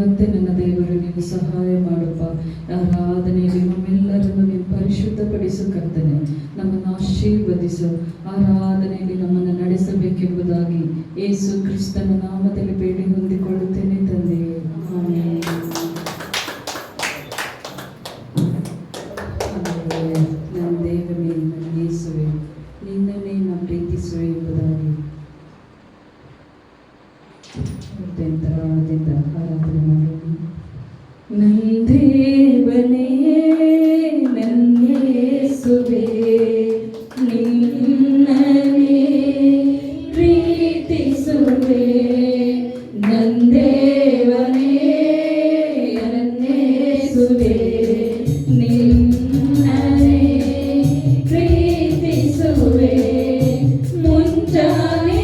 ಮತ್ತೆ ನನ್ನ ದೇವರು ನೀನು ಸಹಾಯ ಮಾಡಪ್ಪ. ಆರಾಧನೆಯಲ್ಲಿ ನಮ್ಮೆಲ್ಲರನ್ನು ನೀನು ಪರಿಶುದ್ಧಪಡಿಸು ಕರ್ತನೆ, ನಮ್ಮನ್ನು ಆಶೀರ್ವದಿಸು. ಆರಾಧನೆಯಲ್ಲಿ ನಮ್ಮನ್ನು ನಡೆಸಬೇಕೆಂಬುದಾಗಿ ಯೇಸು ಕ್ರಿಸ್ತನ ನಾಮದಲ್ಲಿ ಬೇಡಿ ಹೊಂದಿಕೊಳ್ಳುತ್ತೇನೆ ತಂದೆ. ಆಮೆನ್. ನನ್ನ ದೇವನೇ, ನನ್ನ ಯೇಸುವೆ, ನಿನ್ನನ್ನೇ ನಾನು ಪ್ರೀತಿಸುವೆ ಎಂಬುದಾಗಿ ಅಂತರಾಳದಿಂದ ಆರಾಧನೆ ಮಾಡೋಣ. ನನ್ನ ದೇವನೇ, ನನ್ನ ಯೇಸುವೆ, ನಿನ್ನನ್ನೇ ಪ್ರೀತಿಸುವೆ. ನನ್ನ ದೇವನೇ, ನನ್ನ ಯೇಸುವೆ, ನಿನ್ನನ್ನೇ ಪ್ರೀತಿಸುವೆ. ಮುಂಜಾನೆ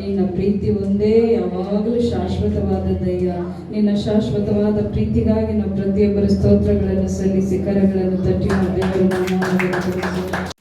ನಿನ್ನ ಪ್ರೀತಿ ಒಂದೇ ಯಾವಾಗಲೂ ಶಾಶ್ವತವಾದದ್ದಯ್ಯ. ನಿನ್ನ ಶಾಶ್ವತವಾದ ಪ್ರೀತಿಗಾಗಿ ನಾವು ಪ್ರತಿಯೊಬ್ಬರ ಸ್ತೋತ್ರಗಳನ್ನು ಸಲ್ಲಿಸಿ ಕರಗಳನ್ನು ತಟ್ಟಿ ನಾವು ದೇವರನ್ನು